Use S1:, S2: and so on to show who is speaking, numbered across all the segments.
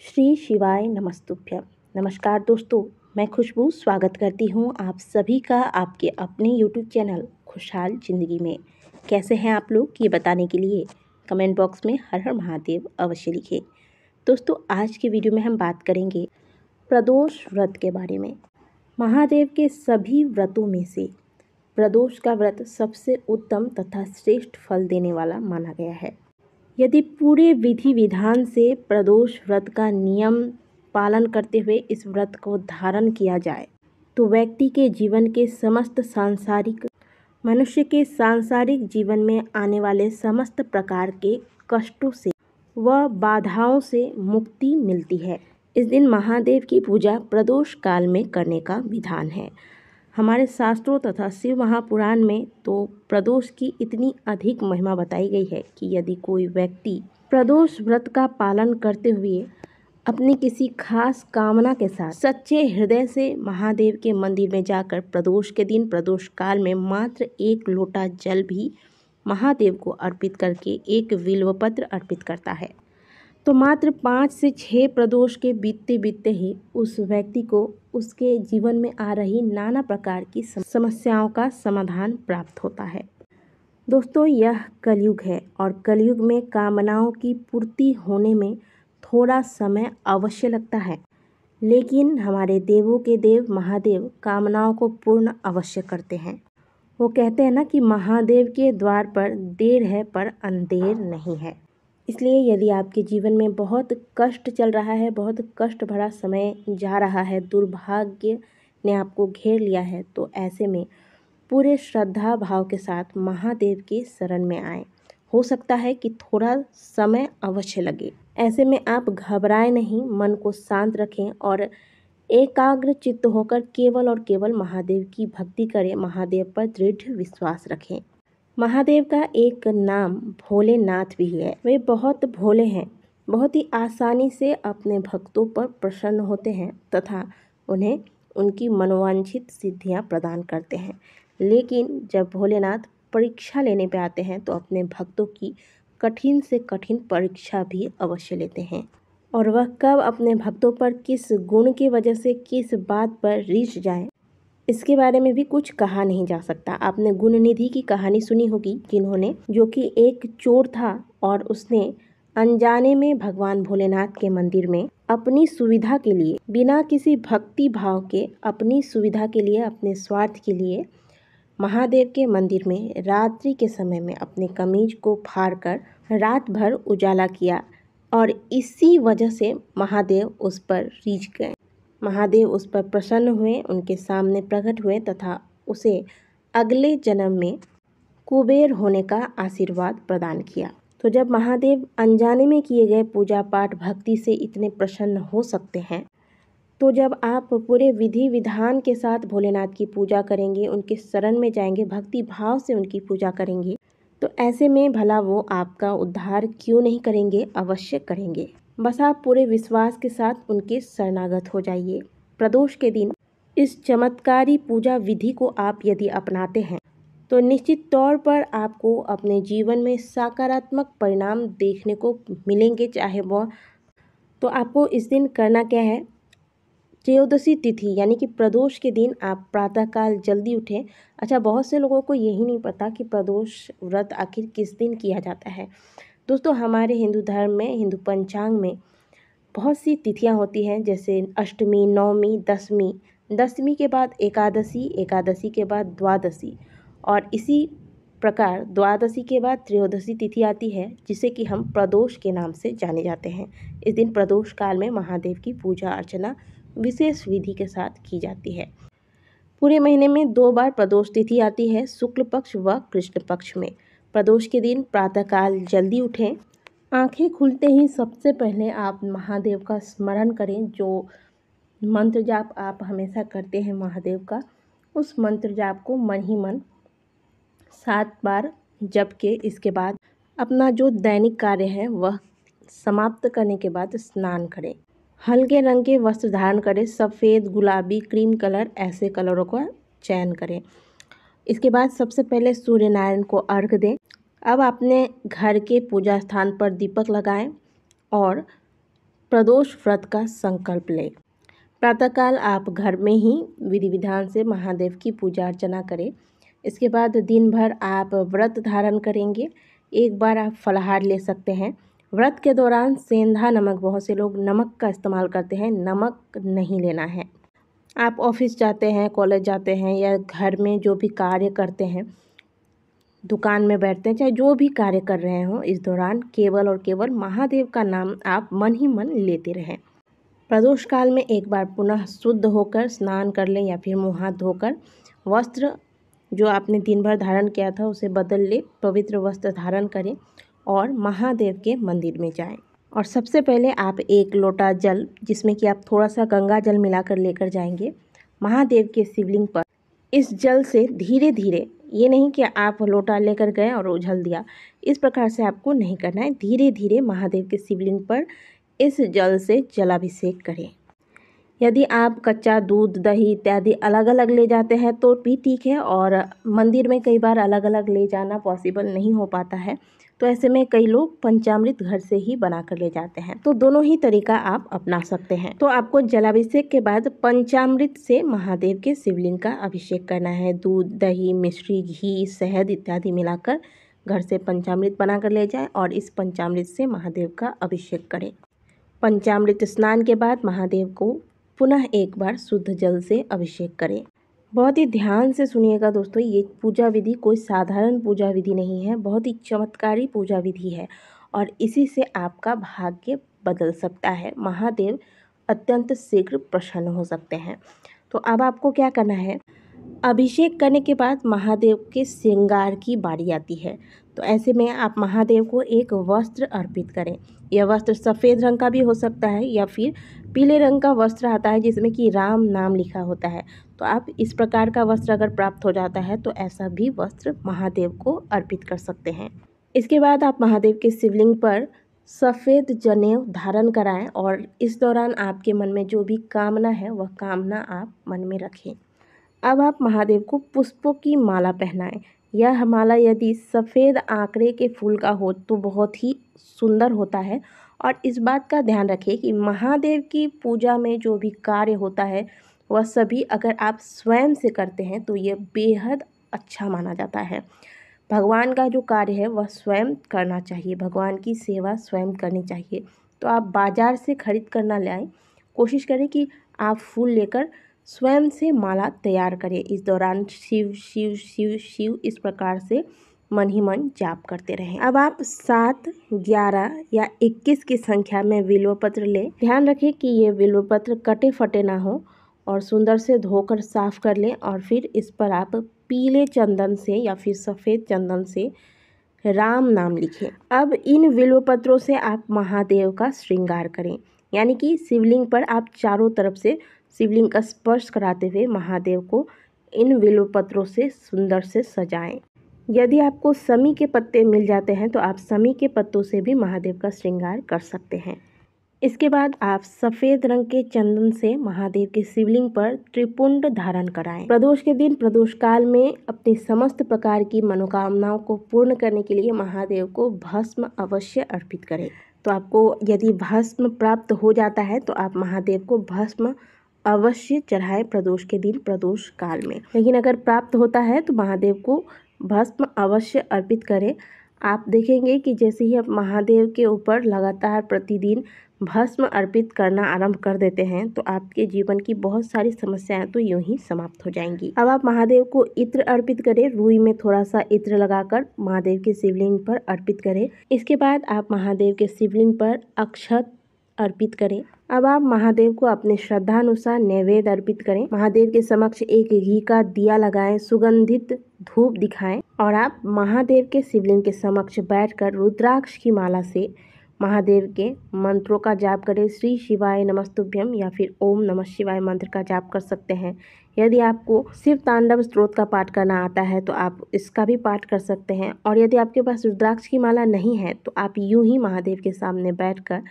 S1: श्री शिवाय नमस्तुभ्यम। नमस्कार दोस्तों, मैं खुशबू स्वागत करती हूँ आप सभी का आपके अपने यूट्यूब चैनल खुशहाल ज़िंदगी में। कैसे हैं आप लोग, ये बताने के लिए कमेंट बॉक्स में हर हर महादेव अवश्य लिखें। दोस्तों, आज के वीडियो में हम बात करेंगे प्रदोष व्रत के बारे में। महादेव के सभी व्रतों में से प्रदोष का व्रत सबसे उत्तम तथा श्रेष्ठ फल देने वाला माना गया है। यदि पूरे विधि विधान से प्रदोष व्रत का नियम पालन करते हुए इस व्रत को धारण किया जाए तो व्यक्ति के जीवन के समस्त मनुष्य के सांसारिक जीवन में आने वाले समस्त प्रकार के कष्टों से व बाधाओं से मुक्ति मिलती है। इस दिन महादेव की पूजा प्रदोष काल में करने का विधान है। हमारे शास्त्रों तथा शिव महापुराण में तो प्रदोष की इतनी अधिक महिमा बताई गई है कि यदि कोई व्यक्ति प्रदोष व्रत का पालन करते हुए अपनी किसी खास कामना के साथ सच्चे हृदय से महादेव के मंदिर में जाकर प्रदोष के दिन प्रदोष काल में मात्र 1 लोटा जल भी महादेव को अर्पित करके एक बिल्वपत्र अर्पित करता है तो मात्र 5 से 6 प्रदोष के बीतते बीतते ही उस व्यक्ति को उसके जीवन में आ रही नाना प्रकार की समस्याओं का समाधान प्राप्त होता है। दोस्तों, यह कलयुग है और कलयुग में कामनाओं की पूर्ति होने में थोड़ा समय अवश्य लगता है, लेकिन हमारे देवों के देव महादेव कामनाओं को पूर्ण अवश्य करते हैं। वो कहते हैं ना कि महादेव के द्वार पर देर है पर अंधेर नहीं है। इसलिए यदि आपके जीवन में बहुत कष्ट चल रहा है, बहुत कष्ट भरा समय जा रहा है, दुर्भाग्य ने आपको घेर लिया है, तो ऐसे में पूरे श्रद्धा भाव के साथ महादेव के शरण में आएं। हो सकता है कि थोड़ा समय अवश्य लगे। ऐसे में आप घबराएं नहीं, मन को शांत रखें और एकाग्र चित्त होकर केवल और केवल महादेव की भक्ति करें। महादेव पर दृढ़ विश्वास रखें। महादेव का एक नाम भोलेनाथ भी है। वे बहुत भोले हैं, बहुत ही आसानी से अपने भक्तों पर प्रसन्न होते हैं तथा उन्हें उनकी मनोवांछित सिद्धियां प्रदान करते हैं। लेकिन जब भोलेनाथ परीक्षा लेने पे आते हैं तो अपने भक्तों की कठिन से कठिन परीक्षा भी अवश्य लेते हैं और वह कब अपने भक्तों पर किस गुण की वजह से किस बात पर रीझ जाए, इसके बारे में भी कुछ कहा नहीं जा सकता। आपने गुणनिधि की कहानी सुनी होगी, जिन्होंने जो कि एक चोर था और उसने अनजाने में भगवान भोलेनाथ के मंदिर में अपनी सुविधा के लिए, बिना किसी भक्ति भाव के, अपनी सुविधा के लिए, अपने स्वार्थ के लिए महादेव के मंदिर में रात्रि के समय में अपने कमीज को फाड़कर रात भर उजाला किया और इसी वजह से महादेव उस पर रीझ गए। महादेव उस पर प्रसन्न हुए, उनके सामने प्रकट हुए तथा उसे अगले जन्म में कुबेर होने का आशीर्वाद प्रदान किया। तो जब महादेव अनजाने में किए गए पूजा पाठ भक्ति से इतने प्रसन्न हो सकते हैं, तो जब आप पूरे विधि विधान के साथ भोलेनाथ की पूजा करेंगे, उनके शरण में जाएंगे, भक्ति भाव से उनकी पूजा करेंगे, तो ऐसे में भला वो आपका उद्धार क्यों नहीं करेंगे, अवश्य करेंगे। बस आप पूरे विश्वास के साथ उनके शरणागत हो जाइए। प्रदोष के दिन इस चमत्कारी पूजा विधि को आप यदि अपनाते हैं तो निश्चित तौर पर आपको अपने जीवन में सकारात्मक परिणाम देखने को मिलेंगे। चाहे वह तो आपको इस दिन करना क्या है, त्रयोदशी तिथि यानी कि प्रदोष के दिन आप प्रातःकाल जल्दी उठें। अच्छा, बहुत से लोगों को यही नहीं पता कि प्रदोष व्रत आखिर किस दिन किया जाता है। दोस्तों, हमारे हिंदू धर्म में, हिंदू पंचांग में बहुत सी तिथियां होती हैं, जैसे अष्टमी, नवमी, दशमी, दशमी के बाद एकादशी, एकादशी के बाद द्वादशी और इसी प्रकार द्वादशी के बाद त्रयोदशी तिथि आती है, जिसे कि हम प्रदोष के नाम से जाने जाते हैं। इस दिन प्रदोष काल में महादेव की पूजा अर्चना विशेष विधि के साथ की जाती है। पूरे महीने में 2 बार प्रदोष तिथि आती है, शुक्ल पक्ष व कृष्ण पक्ष में। प्रदोष के दिन प्रातःकाल जल्दी उठें। आंखें खुलते ही सबसे पहले आप महादेव का स्मरण करें। जो मंत्र जाप आप हमेशा करते हैं महादेव का, उस मंत्र जाप को मन ही मन 7 बार जप के इसके बाद अपना जो दैनिक कार्य है वह समाप्त करने के बाद स्नान करें। हल्के रंग के वस्त्र धारण करें, सफ़ेद, गुलाबी, क्रीम कलर, ऐसे कलरों का चयन करें। इसके बाद सबसे पहले सूर्य नारायण को अर्घ दें। अब अपने घर के पूजा स्थान पर दीपक लगाएं और प्रदोष व्रत का संकल्प लें। प्रातःकाल आप घर में ही विधि विधान से महादेव की पूजा अर्चना करें। इसके बाद दिन भर आप व्रत धारण करेंगे। एक बार आप फलाहार ले सकते हैं। व्रत के दौरान सेंधा नमक, बहुत से लोग नमक का इस्तेमाल करते हैं, नमक नहीं लेना है। आप ऑफिस जाते हैं, कॉलेज जाते हैं या घर में जो भी कार्य करते हैं, दुकान में बैठते हैं, चाहे जो भी कार्य कर रहे हों, इस दौरान केवल और केवल महादेव का नाम आप मन ही मन लेते रहें। प्रदोष काल में एक बार पुनः शुद्ध होकर स्नान कर लें या फिर मुँह हाथ धोकर वस्त्र जो आपने दिन भर धारण किया था उसे बदल ले, पवित्र वस्त्र धारण करें और महादेव के मंदिर में जाएं। और सबसे पहले आप एक लोटा जल, जिसमें कि आप थोड़ा सा गंगा जल मिलाकर लेकर जाएंगे महादेव के शिवलिंग पर। इस जल से धीरे धीरे, ये नहीं कि आप लोटा लेकर गए और उझल दिया, इस प्रकार से आपको नहीं करना है। धीरे धीरे महादेव के शिवलिंग पर इस जल से जलाभिषेक करें। यदि आप कच्चा दूध, दही इत्यादि अलग अलग ले जाते हैं तो भी ठीक है, और मंदिर में कई बार अलग अलग ले जाना पॉसिबल नहीं हो पाता है, तो ऐसे में कई लोग पंचामृत घर से ही बना कर ले जाते हैं। तो दोनों ही तरीका आप अपना सकते हैं। तो आपको जलाभिषेक के बाद पंचामृत से महादेव के शिवलिंग का अभिषेक करना है। दूध, दही, मिश्री, घी, शहद इत्यादि मिलाकर घर से पंचामृत बना कर ले जाएं और इस पंचामृत से महादेव का अभिषेक करें। पंचामृत स्नान के बाद महादेव को पुनः एक बार शुद्ध जल से अभिषेक करें। बहुत ही ध्यान से सुनिएगा दोस्तों, ये पूजा विधि कोई साधारण पूजा विधि नहीं है, बहुत ही चमत्कारी पूजा विधि है और इसी से आपका भाग्य बदल सकता है। महादेव अत्यंत शीघ्र प्रसन्न हो सकते हैं। तो अब आपको क्या करना है, अभिषेक करने के बाद महादेव के श्रृंगार की बारी आती है। तो ऐसे में आप महादेव को एक वस्त्र अर्पित करें। यह वस्त्र सफ़ेद रंग का भी हो सकता है या फिर पीले रंग का वस्त्र आता है जिसमें कि राम नाम लिखा होता है। तो आप इस प्रकार का वस्त्र अगर प्राप्त हो जाता है तो ऐसा भी वस्त्र महादेव को अर्पित कर सकते हैं। इसके बाद आप महादेव के शिवलिंग पर सफ़ेद जनेऊ धारण कराएं और इस दौरान आपके मन में जो भी कामना है वह कामना आप मन में रखें। अब आप महादेव को पुष्पों की माला पहनाएं। यह माला यदि सफ़ेद आंकड़े के फूल का हो तो बहुत ही सुंदर होता है। और इस बात का ध्यान रखें कि महादेव की पूजा में जो भी कार्य होता है वह सभी अगर आप स्वयं से करते हैं तो यह बेहद अच्छा माना जाता है। भगवान का जो कार्य है वह स्वयं करना चाहिए, भगवान की सेवा स्वयं करनी चाहिए। तो आप बाज़ार से खरीद कर ना लाएं, कोशिश करें कि आप फूल लेकर स्वयं से माला तैयार करें। इस दौरान शिव शिव शिव शिव इस प्रकार से मन ही मन जाप करते रहें। अब आप 7, 11 या 21 की संख्या में बिल्वपत्र लें। ध्यान रखें कि ये बिल्वपत्र कटे फटे ना हो और सुंदर से धोकर साफ कर लें और फिर इस पर आप पीले चंदन से या फिर सफ़ेद चंदन से राम नाम लिखें। अब इन बिल्वपत्रों से आप महादेव का श्रृंगार करें, यानी कि शिवलिंग पर आप चारों तरफ से शिवलिंग का स्पर्श कराते हुए महादेव को इन बिल्वपत्रों से सुंदर से सजाएं। यदि आपको समी के पत्ते मिल जाते हैं तो आप समी के पत्तों से भी महादेव का श्रृंगार कर सकते हैं। इसके बाद आप सफ़ेद रंग के चंदन से महादेव के शिवलिंग पर त्रिपुंड धारण कराएं। प्रदोष के दिन, प्रदोष काल में अपनी समस्त प्रकार की मनोकामनाओं को पूर्ण करने के लिए महादेव को भस्म अवश्य अर्पित करें। तो आपको यदि भस्म प्राप्त हो जाता है तो आप महादेव को भस्म अवश्य चढ़ाएं प्रदोष के दिन, प्रदोष काल में। लेकिन अगर प्राप्त होता है तो महादेव को भस्म अवश्य अर्पित करें। आप देखेंगे कि जैसे ही आप महादेव के ऊपर लगातार प्रतिदिन भस्म अर्पित करना आरंभ कर देते हैं तो आपके जीवन की बहुत सारी समस्याएं तो यूं ही समाप्त हो जाएंगी। अब आप महादेव को इत्र अर्पित करें। रुई में थोड़ा सा इत्र लगाकर महादेव के शिवलिंग पर अर्पित करें। इसके बाद आप महादेव के शिवलिंग पर अक्षत अर्पित करें। अब आप महादेव को अपने श्रद्धानुसार नैवेद्य अर्पित करें। महादेव के समक्ष एक घी का दिया लगाएं, सुगंधित धूप दिखाएं और आप महादेव के शिवलिंग के समक्ष बैठकर रुद्राक्ष की माला से महादेव के मंत्रों का जाप करें। श्री शिवाय नमस्तुभ्यम या फिर ओम नमः शिवाय मंत्र का जाप कर सकते हैं। यदि आपको शिव तांडव स्तोत्र का पाठ करना आता है तो आप इसका भी पाठ कर सकते हैं। और यदि आपके पास रुद्राक्ष की माला नहीं है तो आप यूं ही महादेव के सामने बैठकर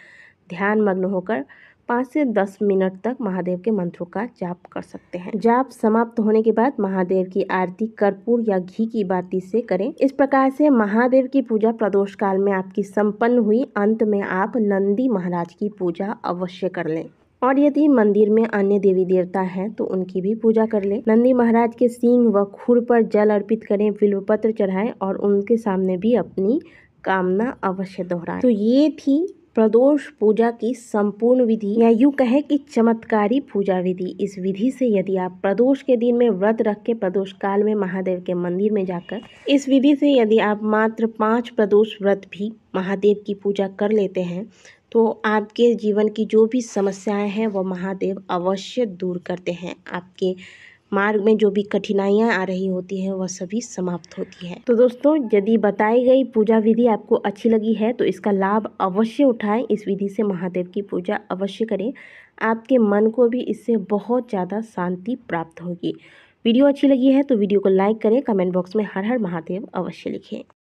S1: ध्यान मग्न होकर 5 से 10 मिनट तक महादेव के मंत्रों का जाप कर सकते हैं। जाप समाप्त होने के बाद महादेव की आरती कर्पूर या घी की बाती से करें। इस प्रकार से महादेव की पूजा प्रदोष काल में आपकी संपन्न हुई। अंत में आप नंदी महाराज की पूजा अवश्य कर लें और यदि मंदिर में अन्य देवी देवता हैं तो उनकी भी पूजा कर लें। नंदी महाराज के सींग व खुर पर जल अर्पित करें, बिल्वपत्र चढ़ाएं और उनके सामने भी अपनी कामना अवश्य दोहराएं। तो ये थी प्रदोष पूजा की संपूर्ण विधि या यूं कहें कि चमत्कारी पूजा विधि। इस विधि से यदि आप प्रदोष के दिन में व्रत रख के प्रदोष काल में महादेव के मंदिर में जाकर इस विधि से यदि आप मात्र 5 प्रदोष व्रत भी महादेव की पूजा कर लेते हैं तो आपके जीवन की जो भी समस्याएं हैं वो महादेव अवश्य दूर करते हैं। आपके मार्ग में जो भी कठिनाइयां आ रही होती हैं वह सभी समाप्त होती है। तो दोस्तों, यदि बताई गई पूजा विधि आपको अच्छी लगी है तो इसका लाभ अवश्य उठाएं। इस विधि से महादेव की पूजा अवश्य करें। आपके मन को भी इससे बहुत ज़्यादा शांति प्राप्त होगी। वीडियो अच्छी लगी है तो वीडियो को लाइक करें, कमेंट बॉक्स में हर हर महादेव अवश्य लिखें।